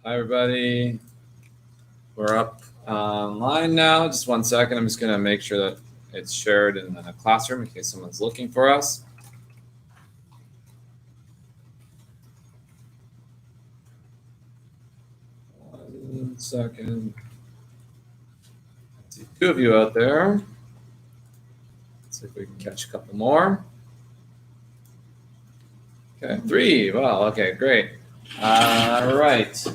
Hi, everybody. We're up online now. Just 1 second. I'm just going to make sure that it's shared in the classroom in case someone's looking for us. One second. I see 2 of you out there. Let's see if we can catch a couple more. Okay, 3. Wow, okay, great. All right.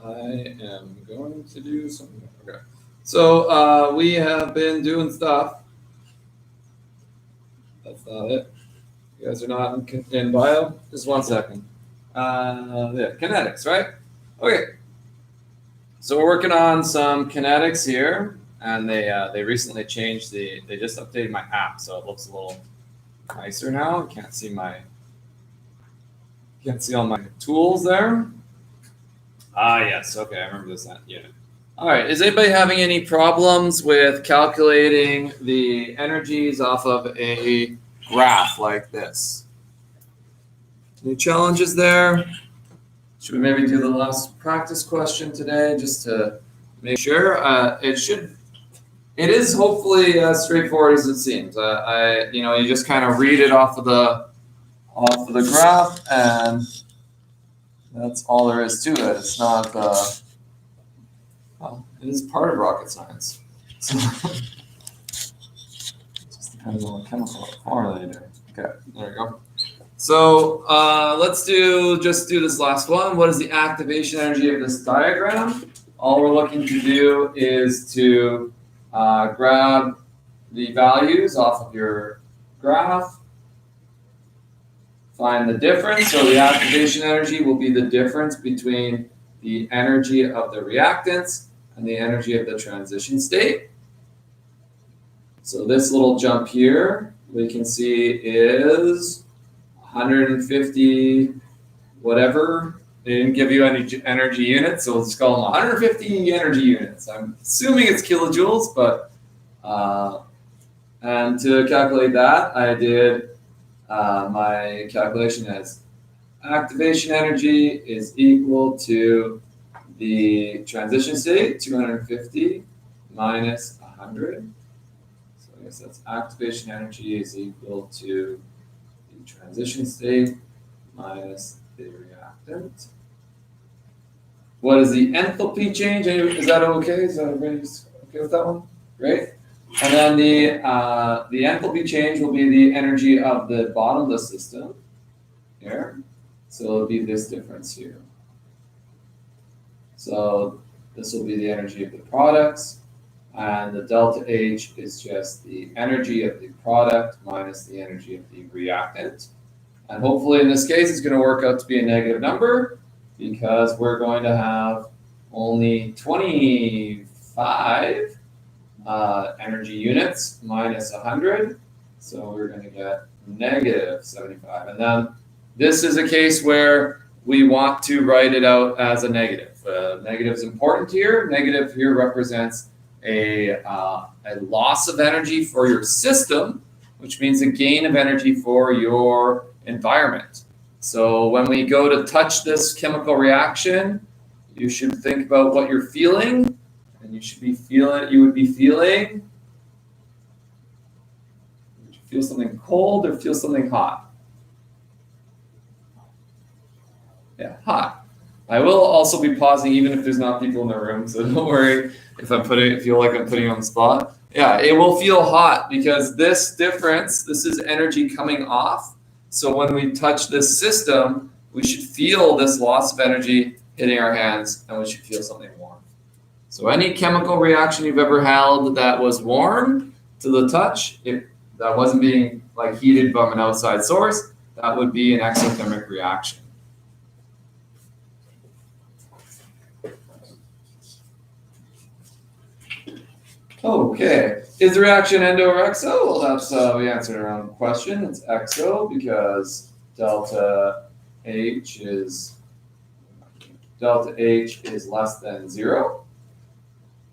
I am going to do something. Okay. So we have been doing stuff. That's not it. You guys are not in bio? Just 1 second. Yeah, kinetics, right? Okay. So we're working on some kinetics here, and they recently changed they just updated my app, so it looks a little nicer now. You can't see all my tools there. Yes, okay, I remember this unit. All right, is anybody having any problems with calculating the energies off of a graph like this? Any challenges there? Should we maybe do the last practice question today just to make sure? It is hopefully as straightforward as it seems. You just kind of read it off of the graph, and that's all there is to it. It's not. Well, it is part of rocket science. So it just depends on what chemical formula you do. Okay, there we go. So let's just do this last one. What is the activation energy of this diagram? All we're looking to do is to grab the values off of your graph, find the difference. So the activation energy will be the difference between the energy of the reactants and the energy of the transition state. So this little jump here, we can see is 150 whatever. They didn't give you any energy units, so we'll just call them 150 energy units. I'm assuming it's kilojoules, but and to calculate that, I did my calculation as activation energy is equal to the transition state, 250 minus 100. So I guess that's activation energy is equal to the transition state minus the reactant. What is the enthalpy change? Is that okay? Is that everybody okay with that one? Great. And then the enthalpy change will be the energy of the bottom of the system here. So it'll be this difference here. So this will be the energy of the products, and the delta H is just the energy of the product minus the energy of the reactant. And hopefully in this case, it's going to work out to be a negative number because we're going to have only 25 energy units minus 100. So we're going to get negative 75. And then this is a case where we want to write it out as a negative. Negative is important here. Negative here represents a loss of energy for your system, which means a gain of energy for your environment. So when we go to touch this chemical reaction, you should think about what you're feeling, and you would feel something cold or feel something hot. Yeah, hot. I will also be pausing even if there's not people in the room, so don't worry if I feel like I'm putting you on the spot. Yeah, it will feel hot because this difference, this is energy coming off. So when we touch this system, we should feel this loss of energy hitting our hands, and we should feel something warm. So any chemical reaction you've ever held that was warm to the touch, if that wasn't being like heated from an outside source, that would be an exothermic reaction. Okay, is the reaction endo or exo? Well, that's we answered our own question. It's exo because delta H is less than 0.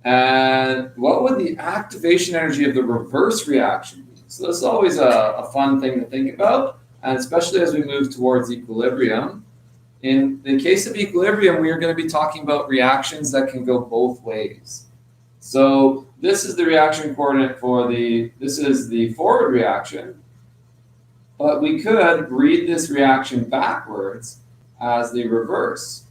And what would the activation energy of the reverse reaction be? So this is always a fun thing to think about, and especially as we move towards equilibrium. In the case of equilibrium, we are going to be talking about reactions that can go both ways. So this is the reaction coordinate this is the forward reaction, but we could read this reaction backwards as the reverse.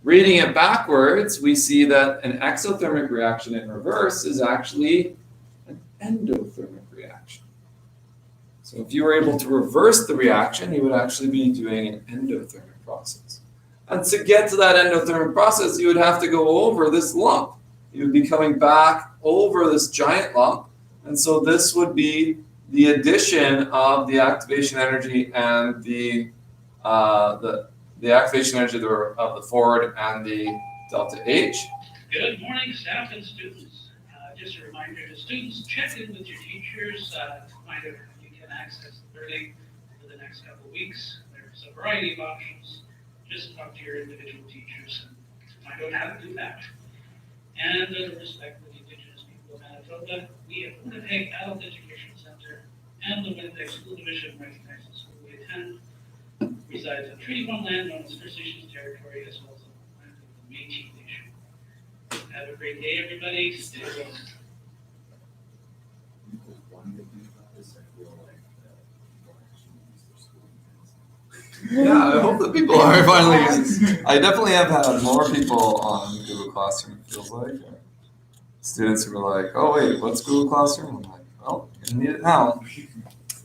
Reading it backwards, we see that an exothermic reaction in reverse is actually an endothermic reaction. So if you were able to reverse the reaction, you would actually be doing an endothermic process. And to get to that endothermic process, you would have to go over this lump. You would be coming back over this giant lump. And so this would be the addition of the activation energy and the activation energy of the forward and the delta H. Good morning, staff and students. Just a reminder to students, check in with your teachers to find out how you can access learning for the next couple of weeks. There's a variety of options. Just talk to your individual teachers and find out how to do that. And out of respect for the Indigenous people of Manitoba, we at Winnipeg Adult Education Center and the Winnipeg School Division recognize the school we attend resides on Treaty 1 land known as First Nations territory, as well as on the land of the Métis Nation. Have a great day, everybody. Stay well. Yeah, I hope that people are finally using. I definitely have had more people on Google Classroom, it feels like. Students who were like, oh wait, what's Google Classroom? I'm like, well, you're gonna need it now.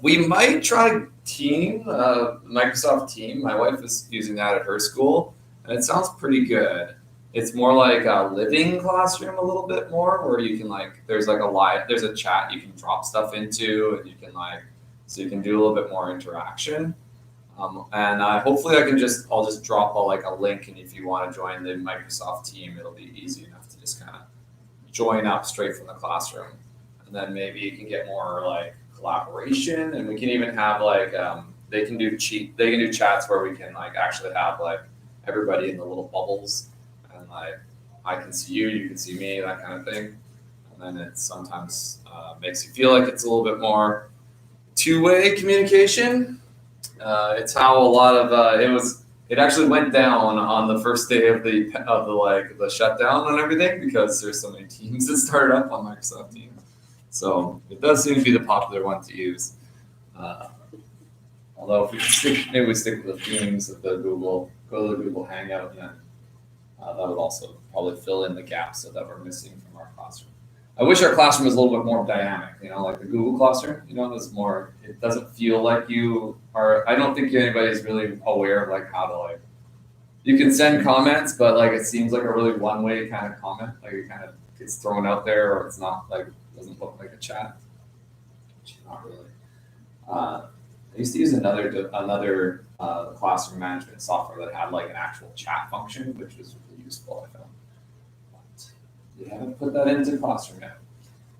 We might try Team, Microsoft Team. My wife is using that at her school, and it sounds pretty good. It's more like a living classroom a little bit more, where you can there's a chat you can drop stuff into, and you can so you can do a little bit more interaction. And hopefully I'll just drop a link, and if you want to join the Microsoft Team, it'll be easy enough to just kind of join up straight from the classroom. And then maybe you can get more collaboration, and we can even have they can do chats where we can actually have everybody in the little bubbles, and I can see you, you can see me, that kind of thing. And then it sometimes makes you feel like it's a little bit more two-way communication. It's how a lot of it actually went down on the first day of the shutdown and everything, because there's so many teams that started up on Microsoft Teams. So it does seem to be the popular one to use. Although if we stick with the themes of the Google, go to the Google Hangout, then that would also probably fill in the gaps that we're missing from our classroom. I wish our classroom was a little bit more dynamic, like the Google Classroom, it's more, it doesn't feel like you are, I don't think anybody's really aware of how to you can send comments, but it seems like a really one-way kind of comment, it kind of gets thrown out there, or it's not doesn't look like a chat. Not really. I used to use another classroom management software that had an actual chat function, which was really useful, I found. We haven't put that into classroom yet.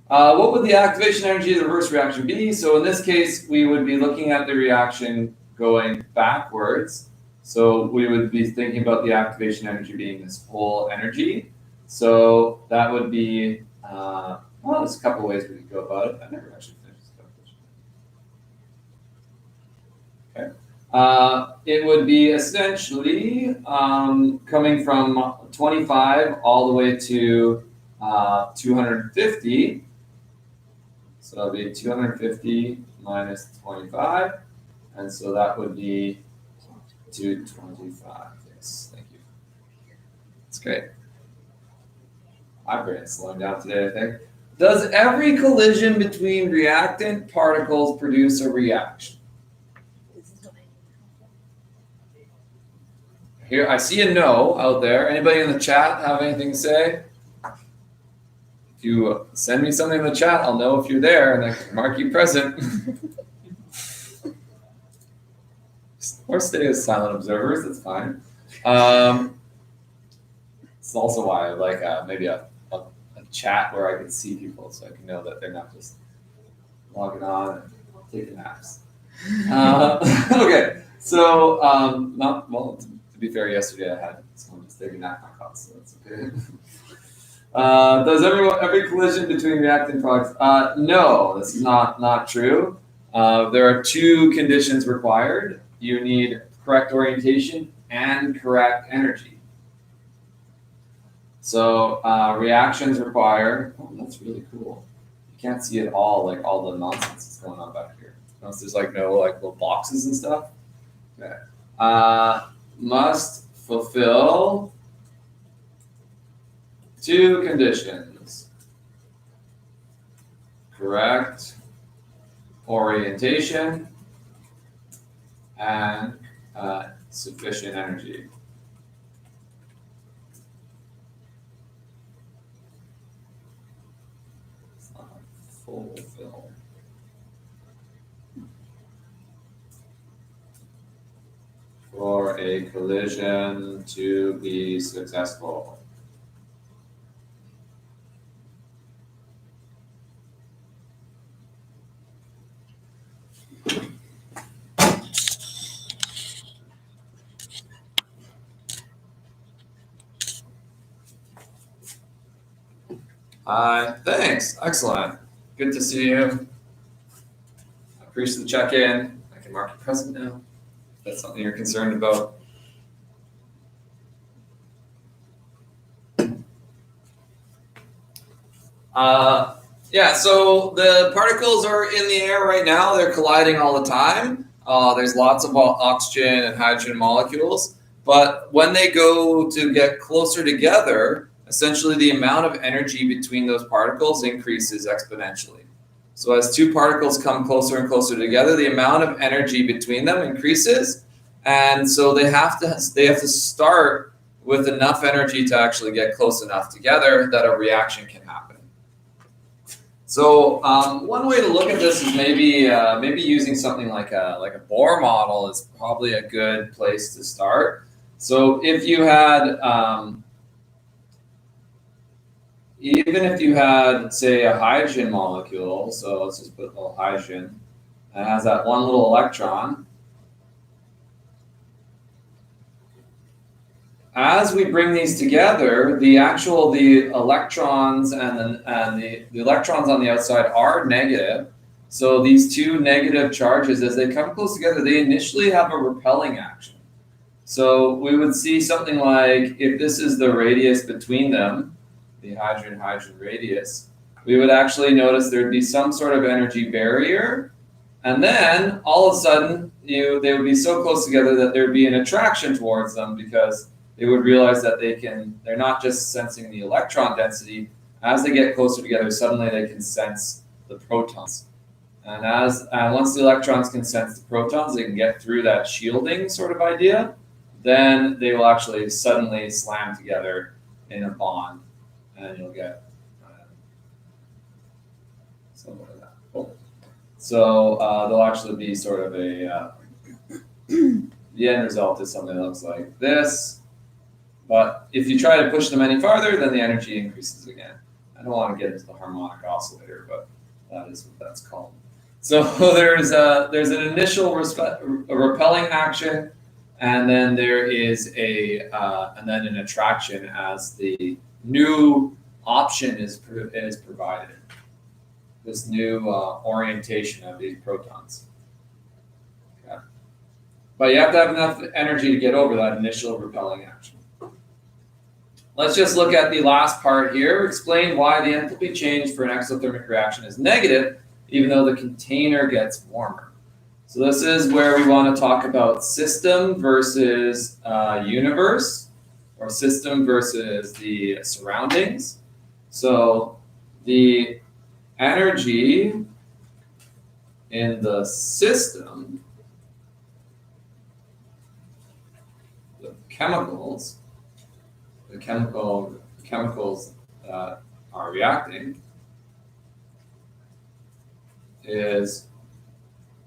What would the activation energy of the reverse reaction be? So in this case, we would be looking at the reaction going backwards. So we would be thinking about the activation energy being this whole energy. So that would be, there's a couple ways we could go about it. I never actually finished this calculation. Okay. It would be essentially coming from 25 all the way to 250. So that would be 250 minus 25. And so that would be 225. Yes, thank you. That's great. My brain is slowing down today, I think. Does every collision between reactant particles produce a reaction? Here, I see a no out there. Anybody in the chat have anything to say? If you send me something in the chat, I'll know if you're there, and I can mark you present. Or stay as silent observers, that's fine. It's also why I like maybe a chat where I can see people, so I can know that they're not just logging on and taking naps. Okay, so to be fair, yesterday I had someone just taking a nap in my class, so that's okay. Does every collision between reactant products? No, this is not true. There are two conditions required. You need correct orientation and correct energy. So reactions require, oh, that's really cool. You can't see it all, like all the nonsense that's going on back here. Notice there's like no like little boxes and stuff. Okay. Must fulfill 2 conditions. Correct orientation and sufficient energy. It's not fulfill. For a collision to be successful. Hi, thanks. Excellent. Good to see you. I appreciate the check-in. I can mark you present now. If that's something you're concerned about. Yeah, so the particles are in the air right now. They're colliding all the time. There's lots of oxygen and hydrogen molecules. But when they go to get closer together, essentially the amount of energy between those particles increases exponentially. So as 2 particles come closer and closer together, the amount of energy between them increases. And so they have to start with enough energy to actually get close enough together that a reaction can happen. So one way to look at this is maybe using something like a Bohr model is probably a good place to start. So if you had even if you had, say, a hydrogen molecule, so let's just put a little hydrogen, and it has that one little electron. As we bring these together, the electrons and the electrons on the outside are negative. So these 2 negative charges, as they come close together, they initially have a repelling action. So we would see something like, if this is the radius between them, the hydrogen-hydrogen radius, we would actually notice there would be some sort of energy barrier. And then all of a sudden, they would be so close together that there would be an attraction towards them, because they would realize that they're not just sensing the electron density. As they get closer together, suddenly they can sense the protons. And once the electrons can sense the protons, they can get through that shielding sort of idea. Then they will actually suddenly slam together in a bond, and you'll get something like that. Cool. So they'll actually be sort of a, the end result is something that looks like this. But if you try to push them any farther, then the energy increases again. I don't want to get into the harmonic oscillator, but that is what that's called. So there's an initial repelling action, and then there is and then an attraction as the new option is provided. This new orientation of these protons. Okay. But you have to have enough energy to get over that initial repelling action. Let's just look at the last part here. Explain why the enthalpy change for an exothermic reaction is negative, even though the container gets warmer. So this is where we want to talk about system versus universe, or system versus the surroundings. So the energy in the system, the chemicals that are reacting, is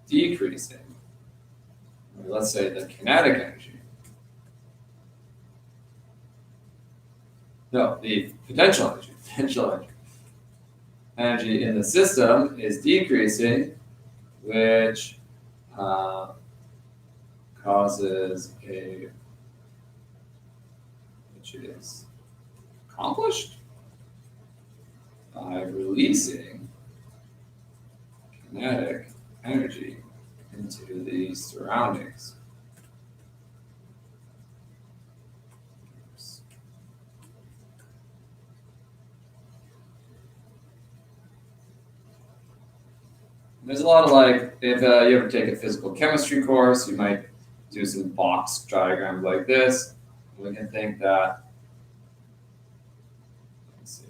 decreasing. Let's say the kinetic energy. No, the potential energy. Energy in the system is decreasing, which which is accomplished by releasing kinetic energy into the surroundings. There's a lot of like, if you ever take a physical chemistry course, you might do some box diagrams like this. We can think that, let's see,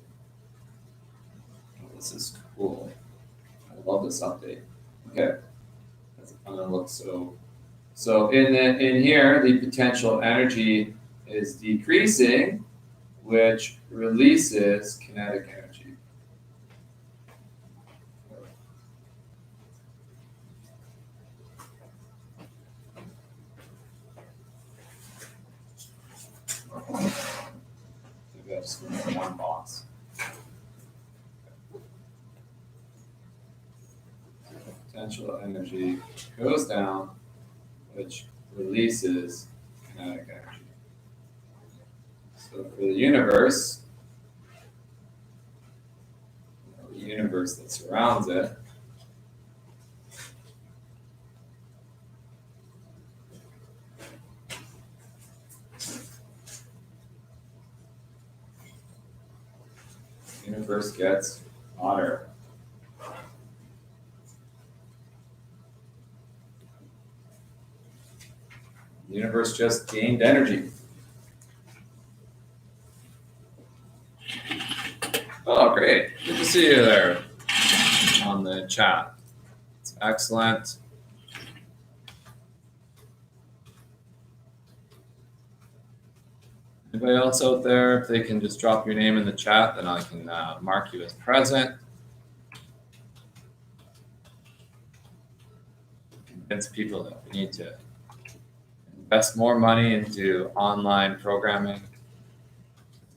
oh, this is cool. I love this update. Okay, I'm gonna look so in here, the potential energy is decreasing, which releases kinetic energy. Maybe I just need one box. Potential energy goes down, which releases kinetic energy. So for the universe that surrounds it, the universe gets hotter. The universe just gained energy. Oh, great. Good to see you there on the chat. It's excellent. Anybody else out there? If they can just drop your name in the chat, then I can mark you as present. Convince people that we need to invest more money into online programming,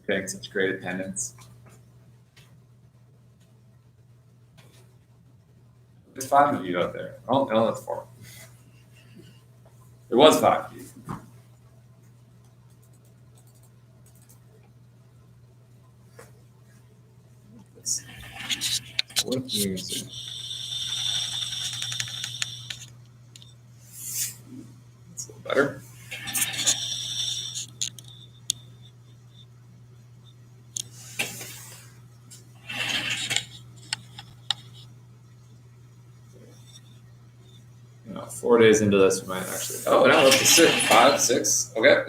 getting such great attendance. There's 5 of you out there. Oh, no, that's 4. There was 5 of you. What music? It's a little better. You know, 4 days into this, we might actually. Oh, now let's just sit. 5, 6. Okay.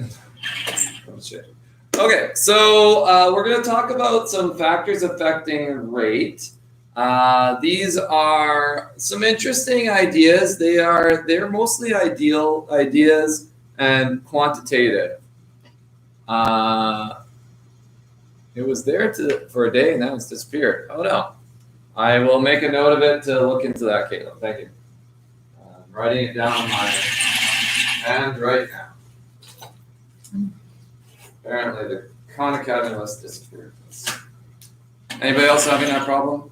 Oh, shit. Okay, so we're going to talk about some factors affecting rate. These are some interesting ideas. They're mostly ideas and quantitative. It was there for a day and now it's disappeared. Oh no. I will make a note of it to look into that, Caitlin. Thank you. I'm writing it down on my hand right now. Apparently the Khan Academy list disappeared. Anybody else having that problem?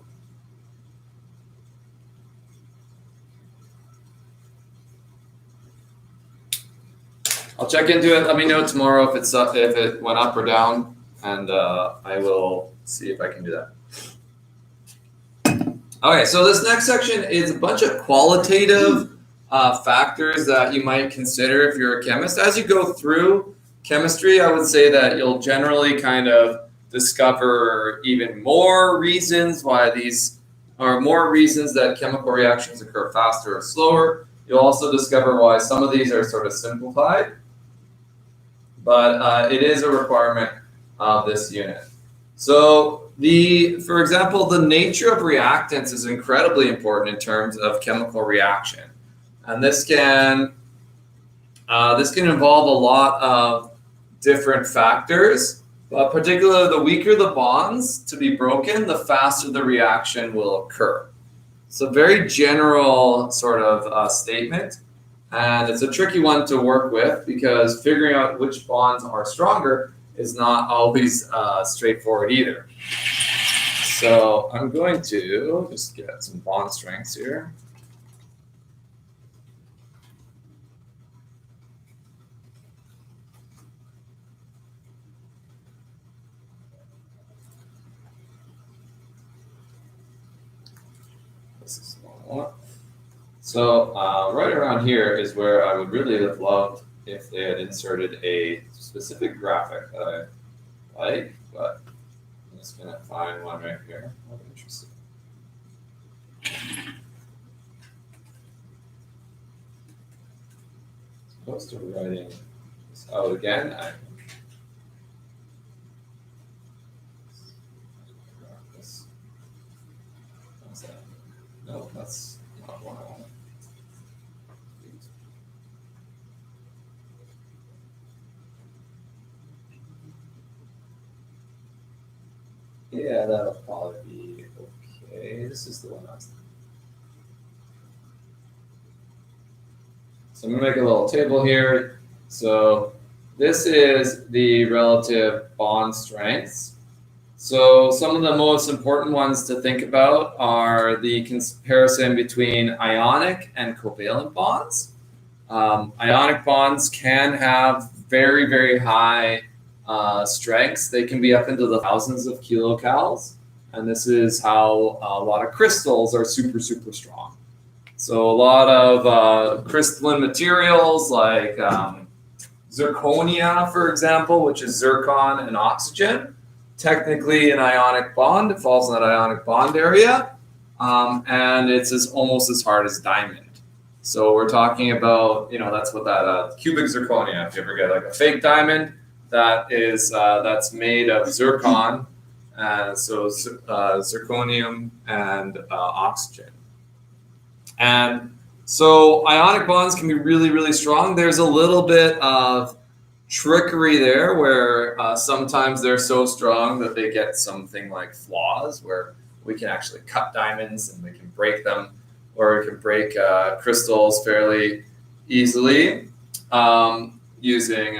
I'll check into it. Let me know tomorrow if it went up or down, and I will see if I can do that. Okay, so this next section is a bunch of qualitative factors that you might consider if you're a chemist. As you go through chemistry, I would say that you'll generally kind of discover even more reasons why these are more reasons that chemical reactions occur faster or slower. You'll also discover why some of these are sort of simplified, but it is a requirement of this unit. So for example, the nature of reactants is incredibly important in terms of chemical reaction. And this can involve a lot of different factors, but particularly the weaker the bonds to be broken, the faster the reaction will occur. It's a very general sort of statement, and it's a tricky one to work with because figuring out which bonds are stronger is not always straightforward either. So I'm going to just get some bond strengths here. This is one. So right around here is where I would really have loved if they had inserted a specific graphic that I like, but I'm just going to find one right here. I'm interested. Opposed to writing this out again. No, that's not what I want. Yeah, that'll probably be okay. This is the one I was. So I'm gonna make a little table here. So this is the relative bond strengths. So some of the most important ones to think about are the comparison between ionic and covalent bonds. Ionic bonds can have very, very high strengths. They can be up into the thousands of kilocals. And this is how a lot of crystals are super, super strong. So a lot of crystalline materials like zirconia, for example, which is zircon and oxygen, technically an ionic bond. It falls in that ionic bond area. And it's almost as hard as diamond. So we're talking about, that's what that cubic zirconia, if you ever get like a fake diamond, that's made of zircon, zirconium and oxygen. And so ionic bonds can be really, really strong. There's a little bit of trickery there where sometimes they're so strong that they get something like flaws where we can actually cut diamonds and we can break them, or we can break crystals fairly easily using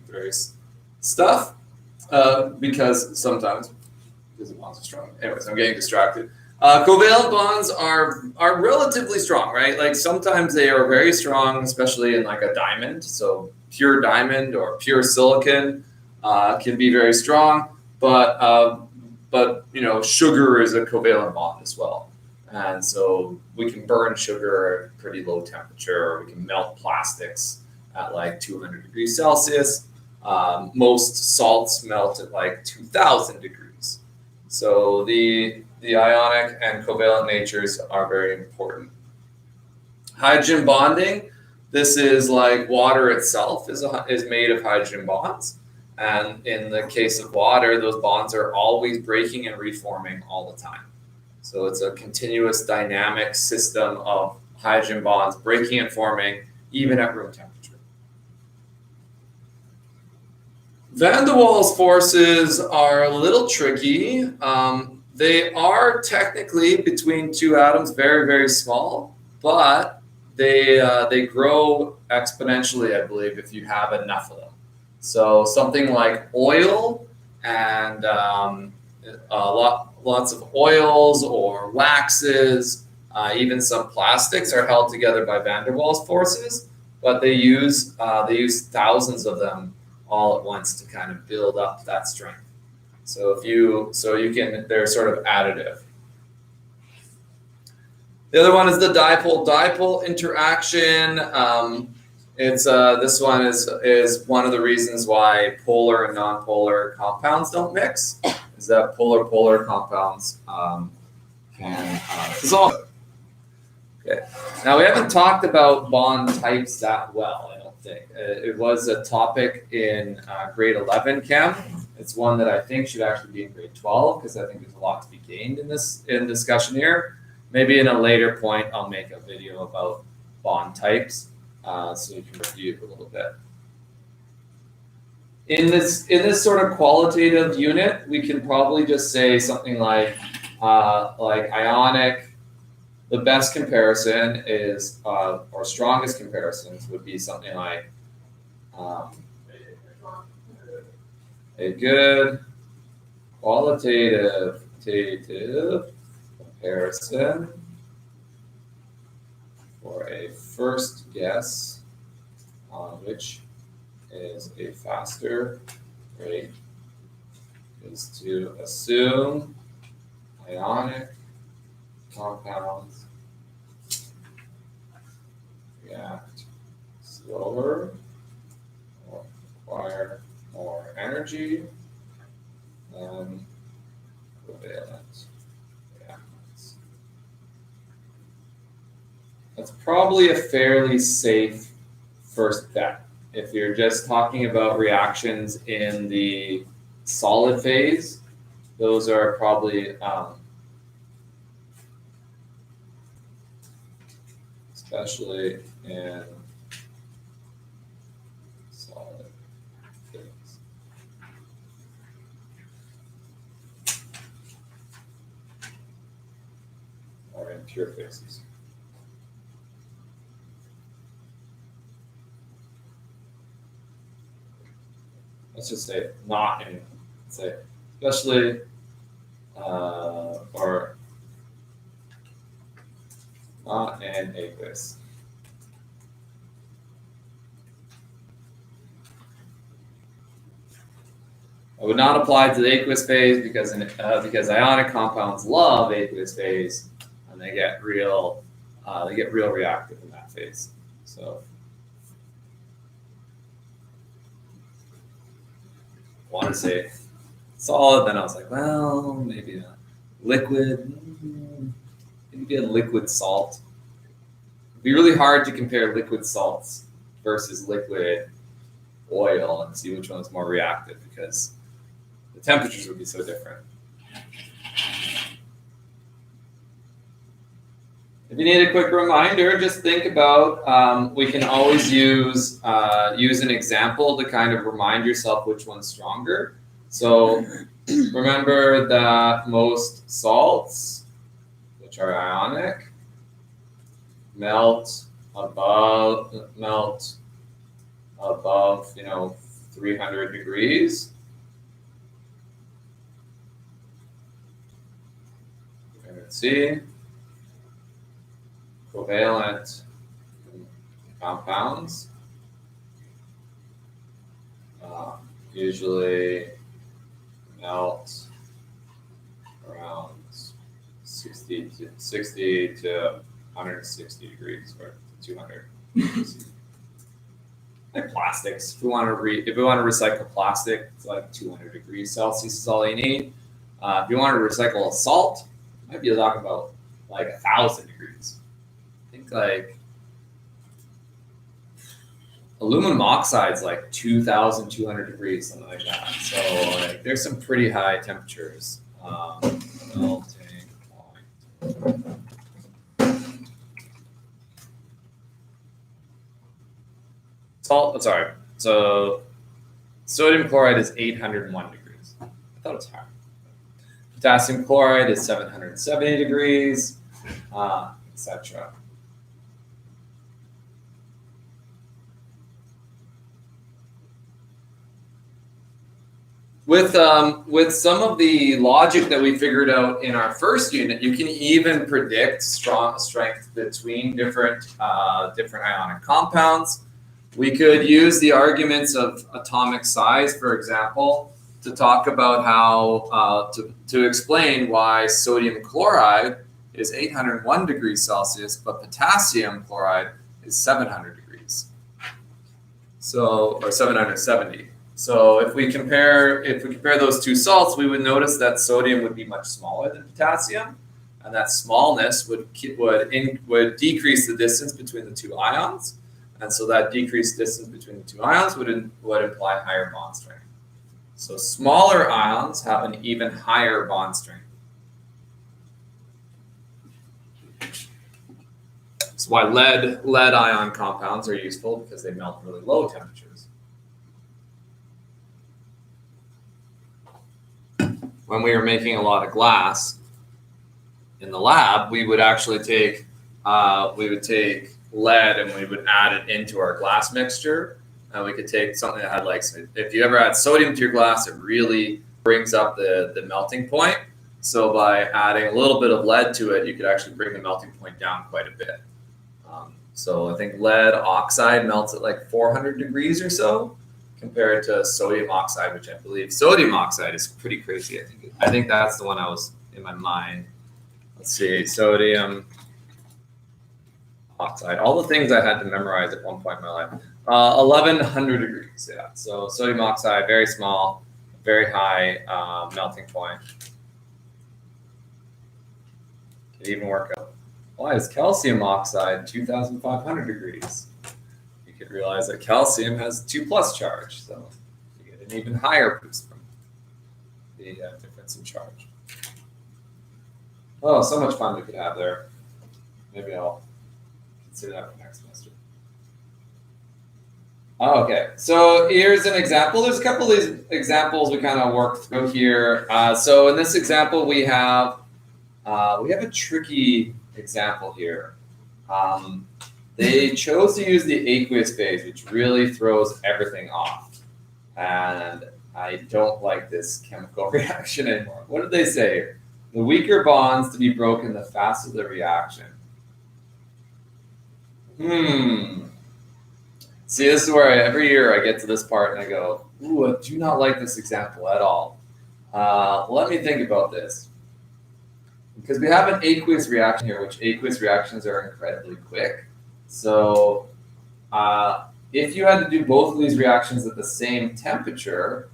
various stuff because the bonds are strong. Anyways, I'm getting distracted. Covalent bonds are relatively strong, right? Like sometimes they are very strong, especially in like a diamond. So pure diamond or pure silicon can be very strong, but sugar is a covalent bond as well. And so we can burn sugar at pretty low temperature. We can melt plastics at like 200 degrees Celsius. Most salts melt at like 2000 degrees. So the ionic and covalent natures are very important. Hydrogen bonding, this is like water itself is made of hydrogen bonds. And in the case of water, those bonds are always breaking and reforming all the time. So it's a continuous dynamic system of hydrogen bonds breaking and forming even at room temperature. Van der Waals forces are a little tricky. They are technically between two atoms very, very small, but they grow exponentially, I believe, if you have enough of them. So something like oil and lots of oils or waxes, even some plastics are held together by Van der Waals forces, but they use thousands of them all at once to kind of build up that strength. So they're sort of additive. The other one is the dipole-dipole interaction. This one is one of the reasons why polar and nonpolar compounds don't mix. Is that polar compounds can dissolve. Okay. Now we haven't talked about bond types that well. I don't think it was a topic in grade 11 chem. It's one that I think should actually be in grade 12 because I think there's a lot to be gained in discussion here. Maybe in a later point, I'll make a video about bond types so you can review it a little bit. In this sort of qualitative unit, we can probably just say something like ionic. The best comparison is, or strongest comparisons would be something like a good qualitative comparison for a first guess on which is a faster rate is to assume ionic compounds react slower or require more energy than covalent reactants. That's probably a fairly safe first bet. If you're just talking about reactions in the solid phase, those are probably especially in solid phase. Or in pure phases. Let's just say not in, say, especially, or not in aqueous. I would not apply to the aqueous phase because ionic compounds love aqueous phase, and they get real reactive in that phase. So, I want to say solid. Then I was like, well, maybe a liquid. Maybe a liquid salt. It'd be really hard to compare liquid salts versus liquid oil and see which one's more reactive because the temperatures would be so different. If you need a quick reminder, just think about, we can always use an example to kind of remind yourself which one's stronger. So remember that most salts, which are ionic, melt above 300 degrees. C. Covalent compounds usually melt around 60 to 160 degrees or 200. Like plastics. If we want to recycle plastic, it's like 200 degrees Celsius is all you need. If you want to recycle a salt, you might be talking about like 1,000 degrees. I think like aluminum oxide is like 2,200 degrees, something like that. So like, there's some pretty high temperatures. Melting point. Sorry. So sodium chloride is 801 degrees. I thought it was higher. Potassium chloride is 770 degrees, etc. With some of the logic that we figured out in our first unit, you can even predict strength between different ionic compounds. We could use the arguments of atomic size, for example, to talk about how to explain why sodium chloride is 801 degrees Celsius, but potassium chloride is 700 degrees. So, or 770. So if we compare those two salts, we would notice that sodium would be much smaller than potassium, and that smallness would decrease the distance between the two ions, and so that decreased distance between the two ions would imply higher bond strength. So smaller ions have an even higher bond strength. That's why lead ion compounds are useful because they melt really low temperatures. When we were making a lot of glass in the lab, we would actually take lead and we would add it into our glass mixture. And we could take something that had like, if you ever add sodium to your glass, it really brings up the melting point. So by adding a little bit of lead to it, you could actually bring the melting point down quite a bit. So I think lead oxide melts at like 400 degrees or so, compared to sodium oxide, which I believe sodium oxide is pretty crazy. I think that's the one I was in my mind. Let's see, sodium oxide. All the things I had to memorize at one point in my life. 1,100 degrees, yeah. So sodium oxide, very small, very high melting point. It even work out. Why is calcium oxide 2,500 degrees? You could didn't realize that calcium has 2+ charge, so you get an even higher boost from the difference in charge. Oh, so much fun we could have there. Maybe I'll consider that for next semester. Okay, so here's an example. There's a couple of these examples we kind of worked through here. So in this example, we have a tricky example here. They chose to use the aqueous phase, which really throws everything off. And I don't like this chemical reaction anymore. What did they say here? The weaker bonds to be broken, the faster the reaction. See, this is where every year I get to this part and I go, ooh, I do not like this example at all. Let me think about this. Because we have an aqueous reaction here, which aqueous reactions are incredibly quick. So if you had to do both of these reactions at the same temperature,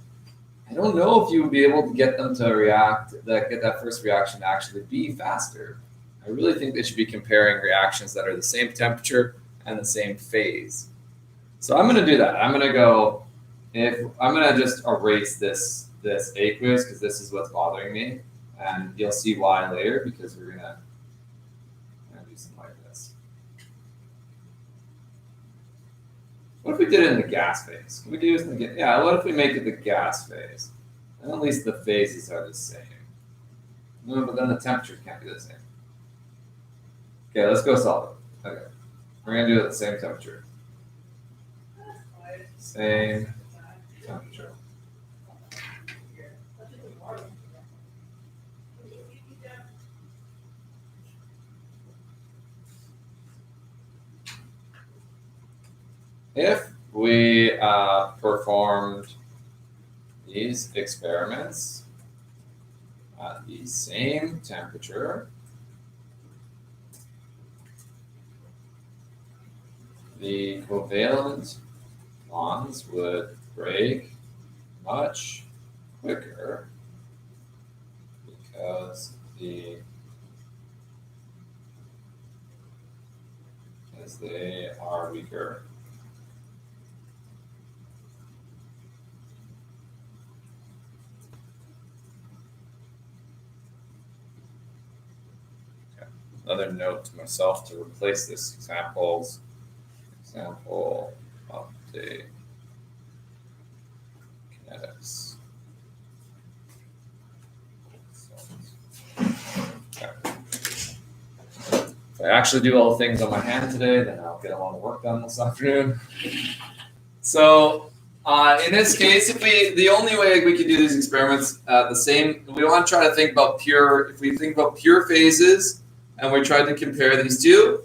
I don't know if you would be able to get them to react, get that first reaction to actually be faster. I really think they should be comparing reactions that are the same temperature and the same phase. So I'm going to do that. I'm going to just erase this aqueous because this is what's bothering me. And you'll see why later because we're going to do something like this. What if we did it in the gas phase? Can we do this in the gas? Yeah, what if we make it the gas phase? And at least the phases are the same. No, but then the temperature can't be the same. Okay, let's go solve it. Okay, we're going to do it at the same temperature. Same temperature. If we performed these experiments at the same temperature, the covalent bonds would break much quicker because they are weaker. Another note to myself to replace this example of the kinetics. Okay. If I actually do all the things on my hand today, then I'll get a lot of work done this afternoon. So in this case, the only way we can do these experiments we want to try to think about if we think about pure phases and we tried to compare these two,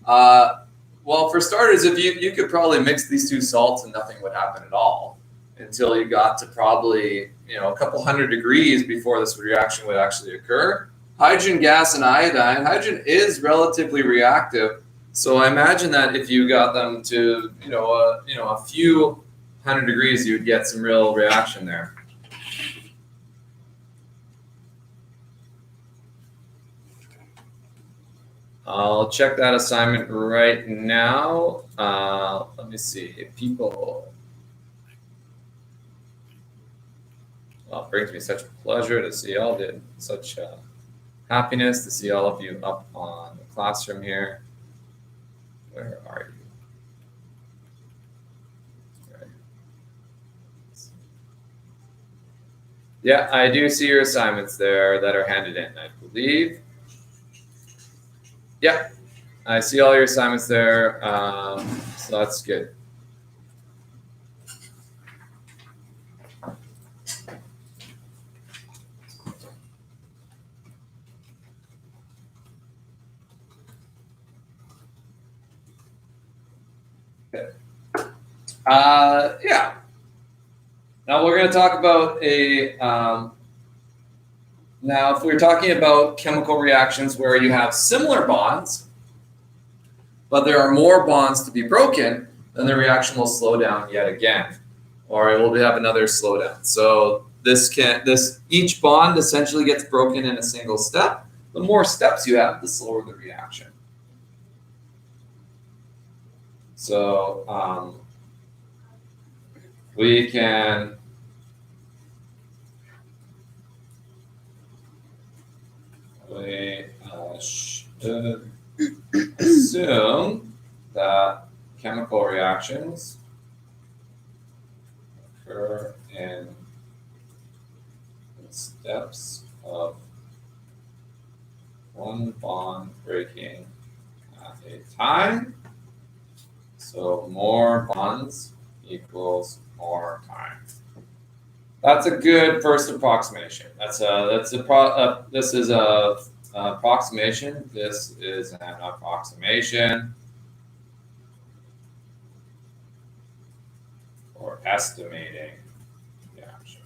well, for starters, if you could probably mix these two salts and nothing would happen at all until you got to probably a couple hundred degrees before this reaction would actually occur. Hydrogen gas and iodine, hydrogen is relatively reactive, so I imagine that if you got them to a few hundred degrees, you would get some real reaction there. I'll check that assignment right now. Let me see. People. Well, it brings me such pleasure to see all of you. Such happiness to see all of you up on the classroom here. Where are you? Right. Yeah, I do see your assignments there that are handed in, I believe. Yeah, I see all your assignments there, so that's good. Okay. Yeah. Now we're going to talk about now, if we're talking about chemical reactions where you have similar bonds, but there are more bonds to be broken, then the reaction will slow down yet again, or it will have another slowdown. So each bond essentially gets broken in a single step. The more steps you have, the slower the reaction. So we can should assume that chemical reactions occur in steps of one bond breaking at a time. So more bonds equals more time. That's a good first approximation. This is a approximation. This is an approximation for estimating the action.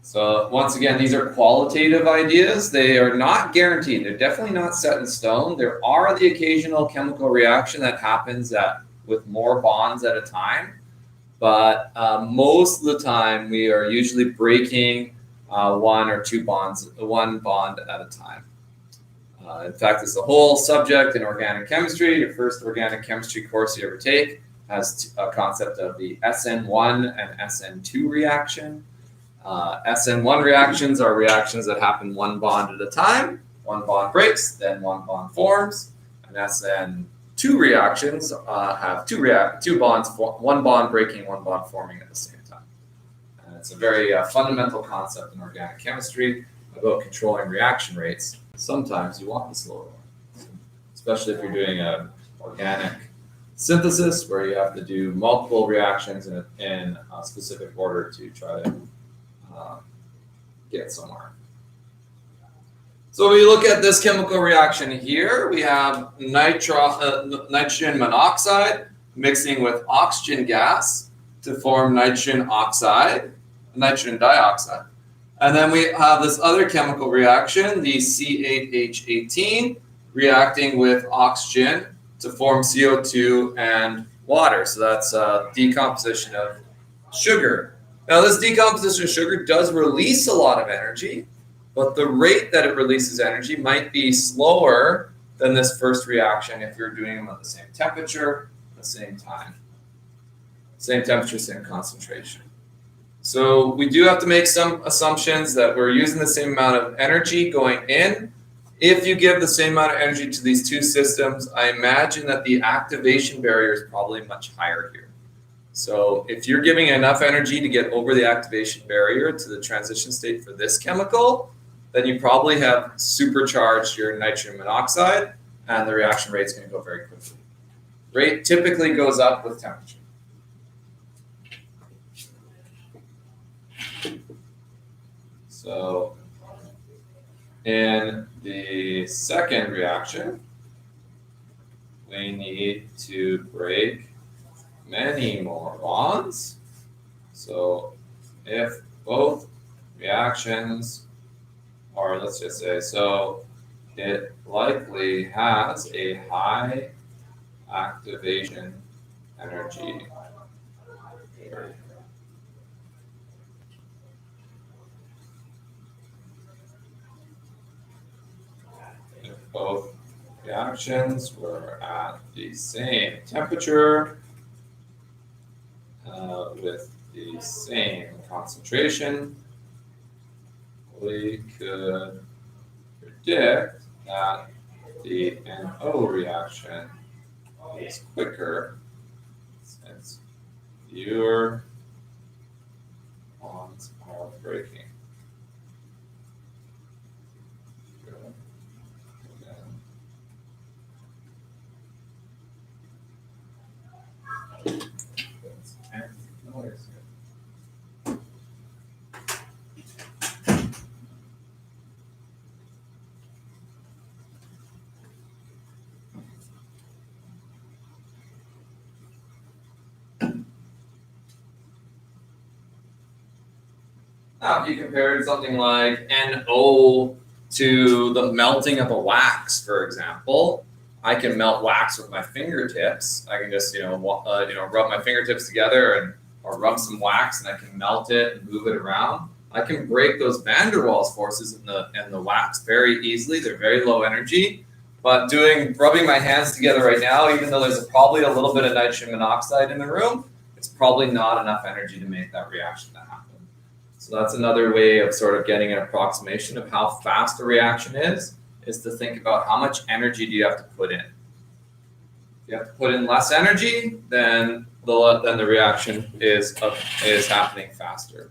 So once again, these are qualitative ideas. They are not guaranteed. They're definitely not set in stone. There are the occasional chemical reaction that happens with more bonds at a time. But most of the time, we are usually breaking one bond at a time. In fact, it's the whole subject in organic chemistry. Your first organic chemistry course you ever take has a concept of the SN1 and SN2 reaction. SN1 reactions are reactions that happen one bond at a time. One bond breaks, then one bond forms. And SN2 reactions have two bonds, one bond breaking, one bond forming at the same time. And it's a very fundamental concept in organic chemistry about controlling reaction rates. Sometimes you want the slower one, especially if you're doing an organic synthesis where you have to do multiple reactions in a specific order to try to get somewhere. So we look at this chemical reaction here. We have nitrogen monoxide mixing with oxygen gas to form nitrogen oxide, nitrogen dioxide. And then we have this other chemical reaction, the C8H18, reacting with oxygen to form CO2 and water. So that's decomposition of sugar. Now, this decomposition of sugar does release a lot of energy, but the rate that it releases energy might be slower than this first reaction if you're doing them at the same temperature, at the same time. Same temperature, same concentration. So we do have to make some assumptions that we're using the same amount of energy going in. If you give the same amount of energy to these two systems, I imagine that the activation barrier is probably much higher here. So if you're giving enough energy to get over the activation barrier to the transition state for this chemical, then you probably have supercharged your nitrogen monoxide and the reaction rate is going to go very quickly. Rate typically goes up with temperature. So in the second reaction, we need to break many more bonds. So if both reactions, or let's just say, so it likely has a high activation energy. If both reactions were at the same temperature, with the same concentration, we could predict that the NO reaction is quicker since fewer bonds are breaking. Now, if you compared something like NO to the melting of a wax, for example, I can melt wax with my fingertips. I can just, rub my fingertips together or rub some wax, and I can melt it and move it around. I can break those van der Waals forces in the wax very easily. They're very low energy, But rubbing my hands together right now, even though there's probably a little bit of nitrogen monoxide in the room, it's probably not enough energy to make that reaction to happen. So that's another way of sort of getting an approximation of how fast a reaction is to think about how much energy do you have to put in. If you have to put in less energy, then the reaction is happening faster.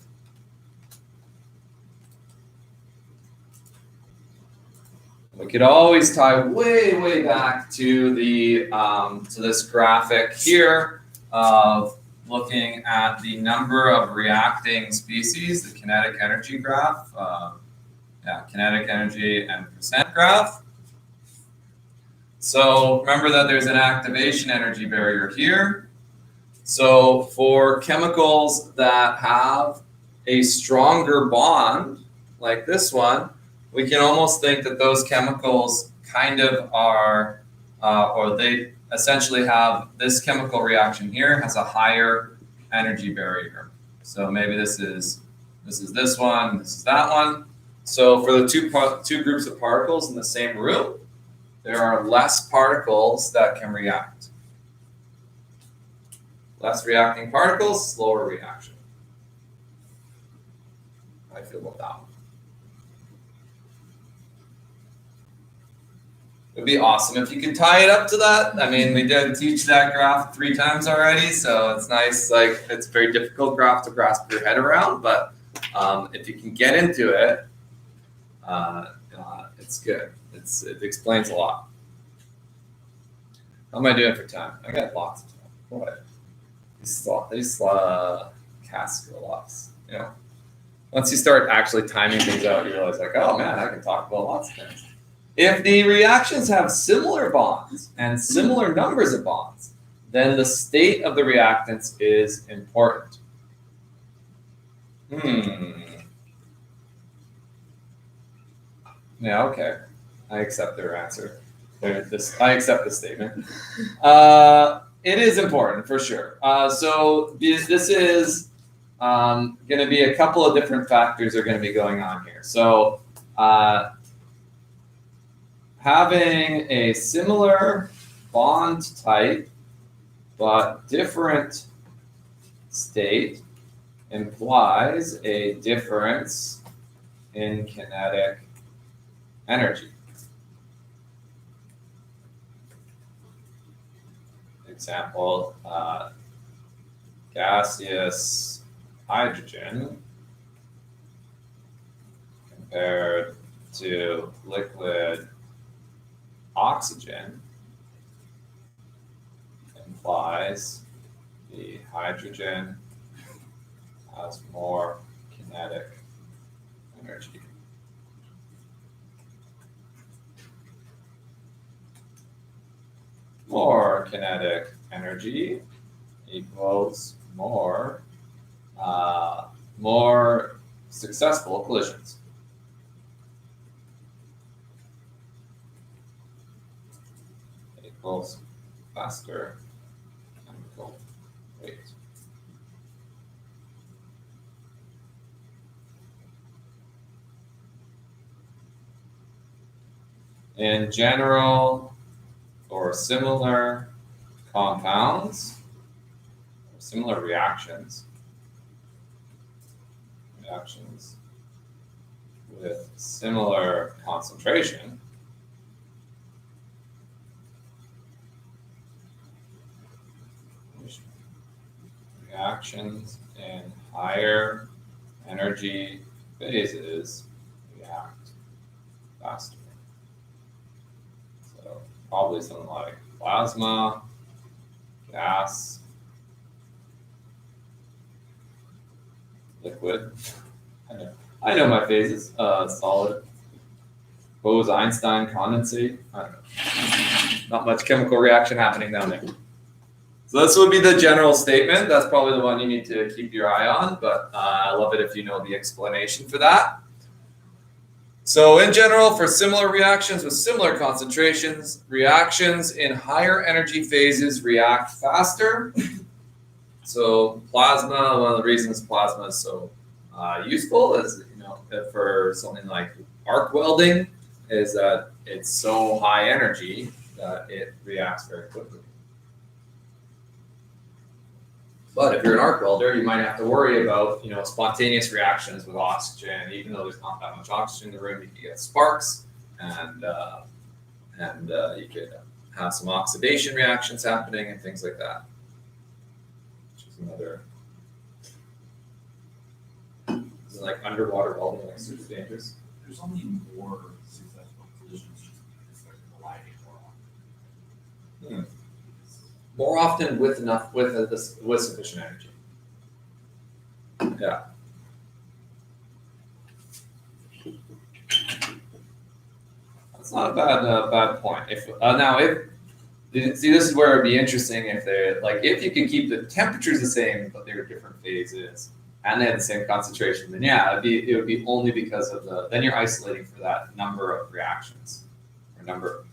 We could always tie way back to the to this graphic here of looking at the number of reacting species, the kinetic energy graph. Kinetic energy and percent graph. So remember that there's an activation energy barrier here. So for chemicals that have a stronger bond, like this one, we can almost think that those chemicals kind of are, or they essentially have this chemical reaction here has a higher energy barrier. So maybe this is this one, this is that one. So for the two groups of particles in the same room, there are less particles that can react. Less reacting particles, slower reaction. How do I feel about that one? It would be awesome if you could tie it up to that. I mean, we did teach that graph 3 times already, so it's nice. Like, it's a very difficult graph to grasp your head around, but if you can get into it, it's good. It explains a lot. How am I doing for time? I got lots of time. What? These casts go lots. You know, once you start actually timing things out, you realize, like, oh man, I can talk about lots of things. If the reactions have similar bonds and similar numbers of bonds, then the state of the reactants is important. Yeah, okay. I accept their answer. I accept the statement. It is important for sure. So this is going to be a couple of different factors are going to be going on here. So having a similar bond type but different state implies a difference in kinetic energy. Example, gaseous hydrogen compared to liquid oxygen implies the hydrogen has more kinetic energy. More kinetic energy equals more successful collisions. Equals faster chemical rate. In general, or similar compounds, or similar reactions with similar concentration, reactions in higher energy phases react faster. So probably something like plasma, gas, liquid. I know my phases. Solid, Bose-Einstein, condensate. I don't know. Not much chemical reaction happening down there. So this would be the general statement. That's probably the one you need to keep your eye on, but I love it if you know the explanation for that. So in general, for similar reactions with similar concentrations, reactions in higher energy phases react faster. So plasma, one of the reasons plasma is so useful is, for something like arc welding is that it's so high energy that it reacts very quickly. But if you're an arc welder, you might have to worry about, spontaneous reactions with oxygen. Even though there's not that much oxygen in the room, you can get sparks, and you could have some oxidation reactions happening and things like that. Which is another. Is it like underwater welding, like super dangerous? There's only more successful collisions just because they're colliding more often. More often with sufficient energy. Yeah. That's not a bad point. If this is where it'd be interesting if you could keep the temperatures the same but they were different phases and they had the same concentration, then yeah, it would be only because of then you're isolating for that number of reactions or number.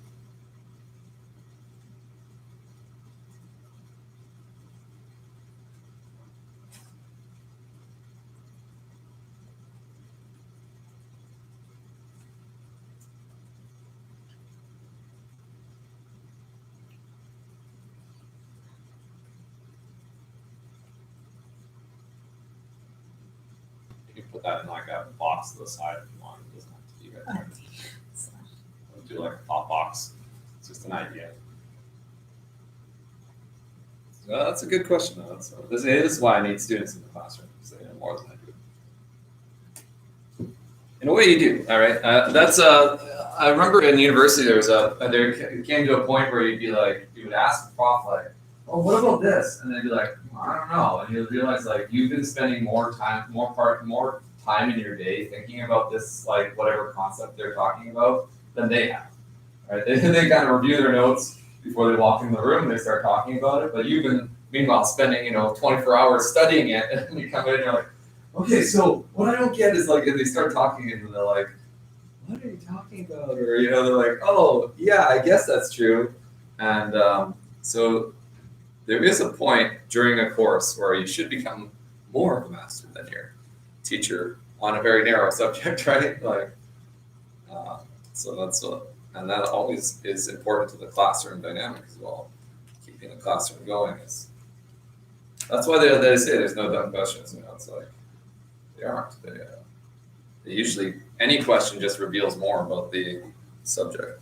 Put that in like a box to the side if you want. It doesn't have to be right there. I'll do like a top box. It's just an idea. So that's a good question though. This is why I need students in the classroom because they know more than I do. In a way, you do. All right. I remember in university there came to a point where you would ask the prof like, "Oh, what about this?" And they'd be like, "I don't know." And you'll realize like you've been spending more time in your day thinking about this like whatever concept they're talking about than they have. Right? They kind of review their notes before they walk in the room and they start talking about it. But you've been meanwhile spending 24 hours studying it, and you come in and you're like, "Okay, so what I don't get is like," and they start talking and they're like, "What are you talking about?" Or they're like, "Oh yeah, I guess that's true," and so. There is a point during a course where you should become more of a master than your teacher on a very narrow subject, right? And that always is important to the classroom dynamic as well. Keeping the classroom going that's why they say there's no dumb questions. It's like they aren't. They usually any question just reveals more about the subject.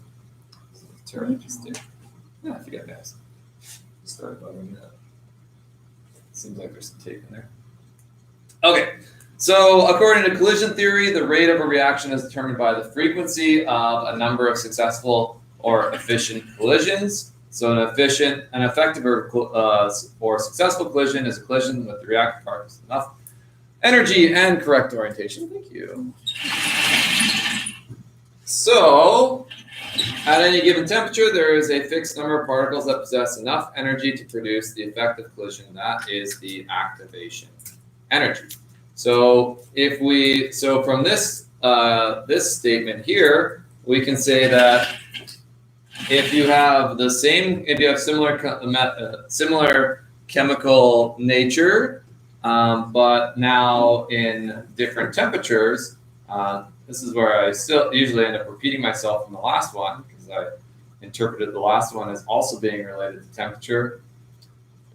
Terry, yeah, if you get nice. Start buttering that. Seems like there's some tape in there. Okay, so according to collision theory, the rate of a reaction is determined by the frequency of a number of successful or efficient collisions. So an effective or successful collision is a collision with the reactive particles with enough energy and correct orientation. Thank you. So, at any given temperature, there is a fixed number of particles that possess enough energy to produce the effective collision. That is the activation energy. So from this statement here, we can say that if you have similar chemical nature, but now in different temperatures. This is where I still usually end up repeating myself from the last one because I interpreted the last one as also being related to temperature,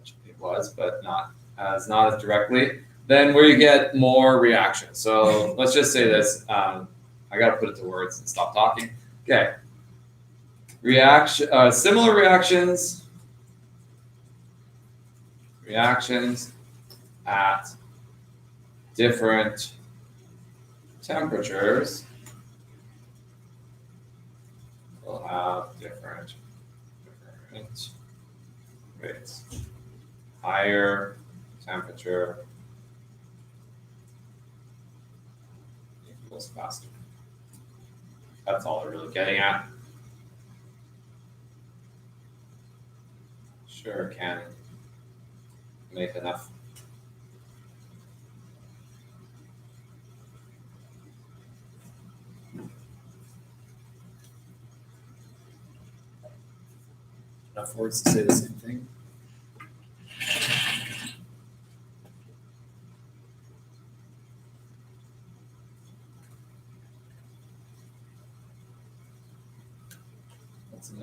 which it was, but not as directly. Then where you get more reactions. So let's just say this. I got to put it to words and stop talking. Okay. Similar reactions at different temperatures will have different rates. Higher temperature equals faster. That's all they're really getting at. Sure can make enough. Enough words to say the same thing.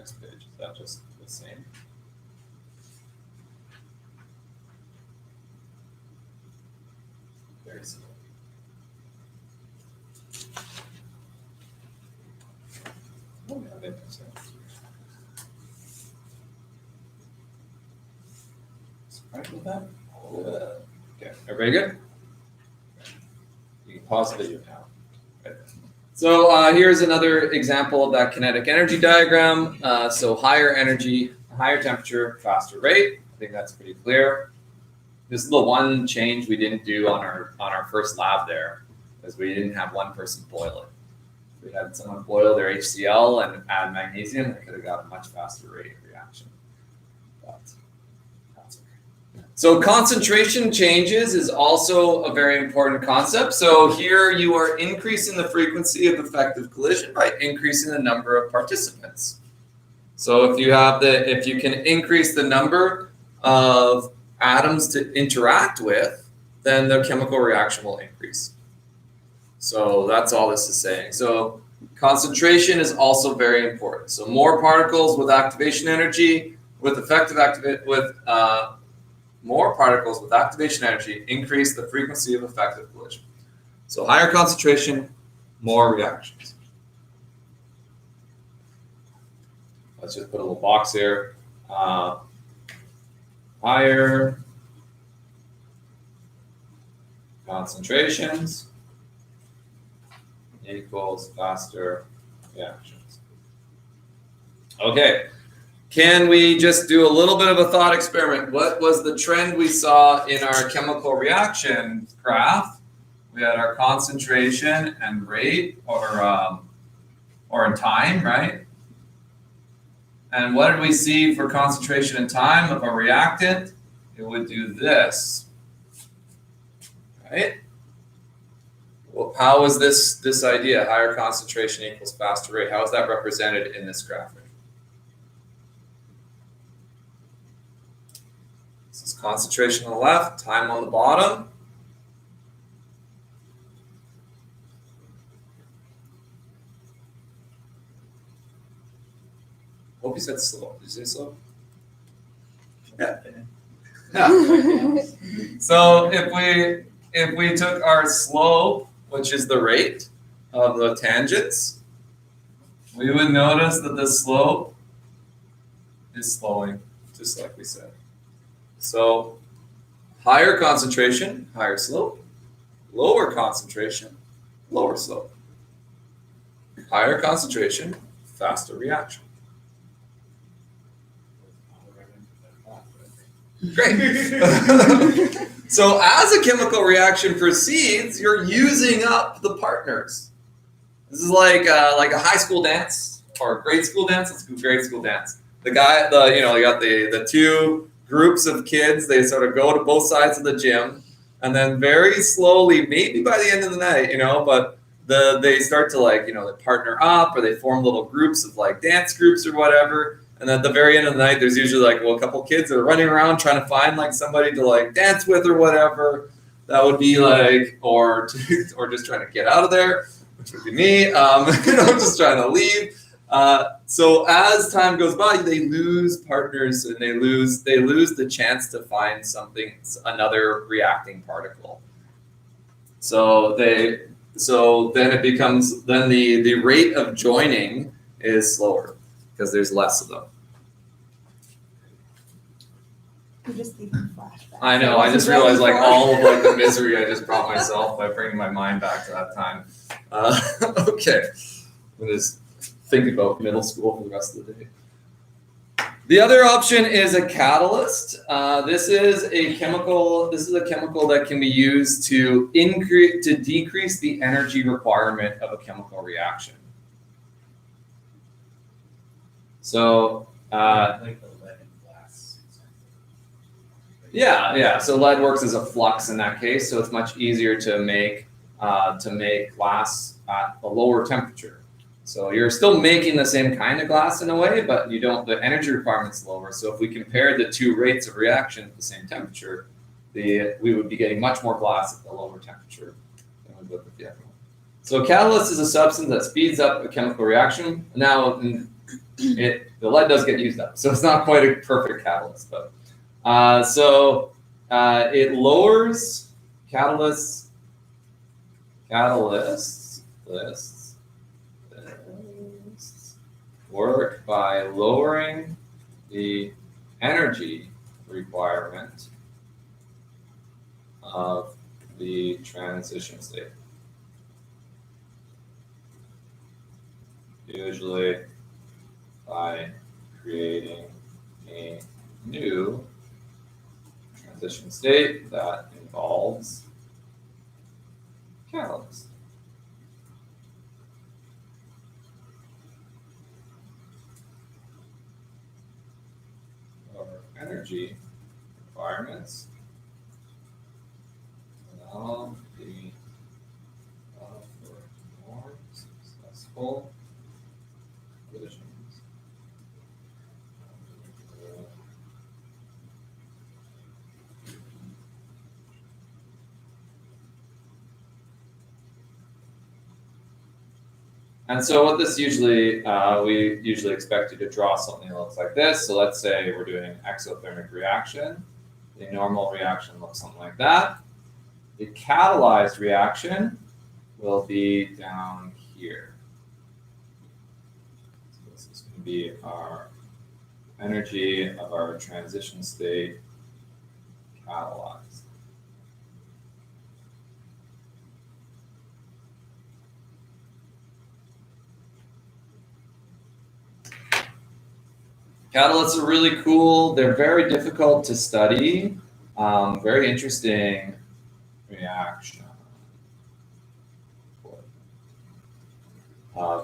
next page? Is that just the same? Very similar. Oh, yeah, that makes sense. Right with that? Okay, everybody good? You can pause the video now. Right. So here's another example of that kinetic energy diagram. So higher energy, higher temperature, faster rate. I think that's pretty clear. This is the one change we didn't do on our first lab there, because we didn't have one person boil it. If we had someone boil their HCl and add magnesium, they could have got a much faster rate of reaction. But that's okay. So concentration changes is also a very important concept. So here you are increasing the frequency of effective collision by increasing the number of participants. So if you can increase the number of atoms to interact with, then the chemical reaction will increase. So that's all this is saying. So concentration is also very important. So more particles with activation energy, more particles with activation energy increase the frequency of effective collision. So higher concentration, more reactions. Let's just put a little box here. Higher concentrations equals faster reactions. Okay, can we just do a little bit of a thought experiment? What was the trend we saw in our chemical reaction graph? We had our concentration and rate, or in time, right? And what did we see for concentration and time of a reactant? It would do this, right? Well, how is this idea, higher concentration equals faster rate? How is that represented in this graphic? This is concentration on the left, time on the bottom. Hope you said slow. Did you say slow? Yeah. So if we took our slope, which is the rate of the tangents, we would notice that the slope is slowing, just like we said. So higher concentration, higher slope, lower concentration, lower slope. Higher concentration, faster reaction. Great. So as a chemical reaction proceeds, you're using up the partners. This is like a high school dance or a grade school dance. Let's do grade school dance. You got the two groups of kids. They sort of go to both sides of the gym, and then very slowly, maybe by the end of the night, but they start to they partner up, or they form little groups of dance groups or whatever. And at the very end of the night, there's usually a couple kids that are running around trying to find somebody to dance with or whatever. That would be or just trying to get out of there, which would be me. Just trying to leave. So as time goes by, they lose partners and they lose the chance to find another reacting particle. So then it becomes the rate of joining is slower, because there's less of them. You're just thinking flashbacks. I know. I just realized all of the misery I just brought myself by bringing my mind back to that time. Okay, I'm just thinking about middle school for the rest of the day. The other option is a catalyst. This is a chemical that can be used to decrease the energy requirement of a chemical reaction. So like the lead and glass example. yeah. So lead works as a flux in that case, so it's much easier to make glass at a lower temperature. So you're still making the same kind of glass in a way, but the energy requirement's lower. So if we compared the two rates of reaction at the same temperature, we would be getting much more glass at the lower temperature than we would with the other one. So a catalyst is a substance that speeds up a chemical reaction. Now, the lead does get used up, so it's not quite a perfect catalyst. But it lowers catalysts work by lowering the energy requirement of the transition state. Usually by creating a new transition state that involves catalyst. Or energy requirements allow the for more successful collisions. And so what this usually, we usually expect you to draw something that looks like this. So let's say we're doing an exothermic reaction. The normal reaction looks something like that. The catalyzed reaction will be down here. So this is going to be our energy of our transition state catalyzed. Catalysts are really cool. They're very difficult to study. Very interesting reaction.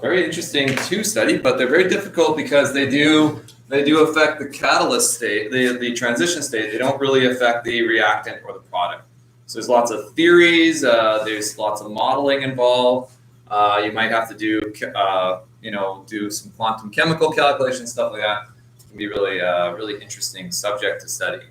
Very interesting to study, but they're very difficult because they do affect the catalyst state, the transition state. They don't really affect the reactant or the product. So there's lots of theories. There's lots of modeling involved. You might have to do do some quantum chemical calculations, stuff like that. It can be really interesting subject to study.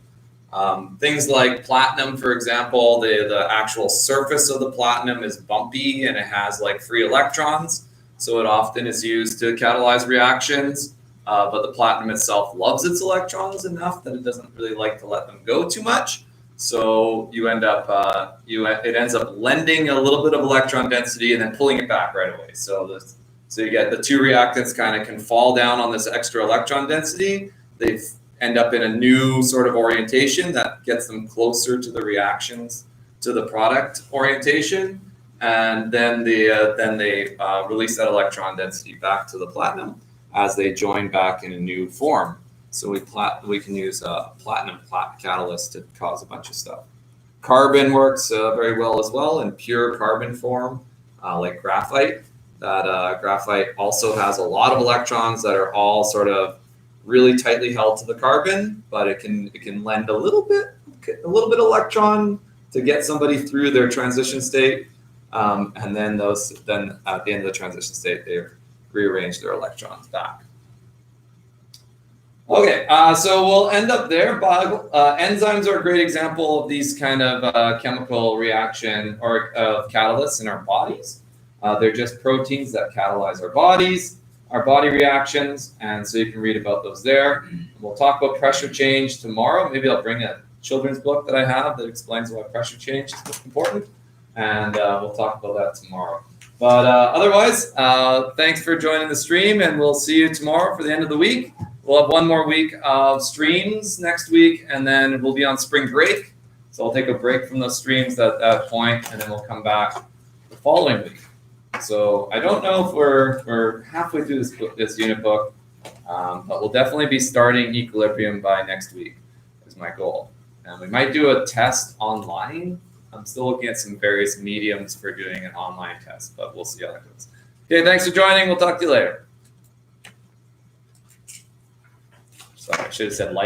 Things like platinum, for example, the actual surface of the platinum is bumpy and it has like free electrons. So it often is used to catalyze reactions, but the platinum itself loves its electrons enough that it doesn't really like to let them go too much. So you end up, it ends up lending a little bit of electron density and then pulling it back right away. So you get the two reactants kind of can fall down on this extra electron density. They end up in a new sort of orientation that gets them closer to the reactions, to the product orientation. And then they release that electron density back to the platinum as they join back in a new form. So we can use a platinum catalyst to cause a bunch of stuff. Carbon works very well as well in pure carbon form, like graphite. That graphite also has a lot of electrons that are all sort of really tightly held to the carbon, but it can lend a little bit of electron to get somebody through their transition state. And then at the end of the transition state, they've rearranged their electrons back. Okay, so we'll end up there. Enzymes are a great example of these kind of chemical reaction or catalysts in our bodies. They're just proteins that catalyze our body reactions, and so you can read about those there. We'll talk about pressure change tomorrow. Maybe I'll bring a children's book that I have that explains why pressure change is important. And we'll talk about that tomorrow. But otherwise, thanks for joining the stream, and we'll see you tomorrow for the end of the week. We'll have one more week of streams next week, and then we'll be on spring break. So I'll take a break from those streams at that point, and then we'll come back the following week. So I don't know if we're halfway through this unit book, but we'll definitely be starting equilibrium by next week is my goal. And we might do a test online. I'm still looking at some various mediums for doing an online test, but we'll see how that goes. Okay, thanks for joining. We'll talk to you later. Sorry, I should have said like.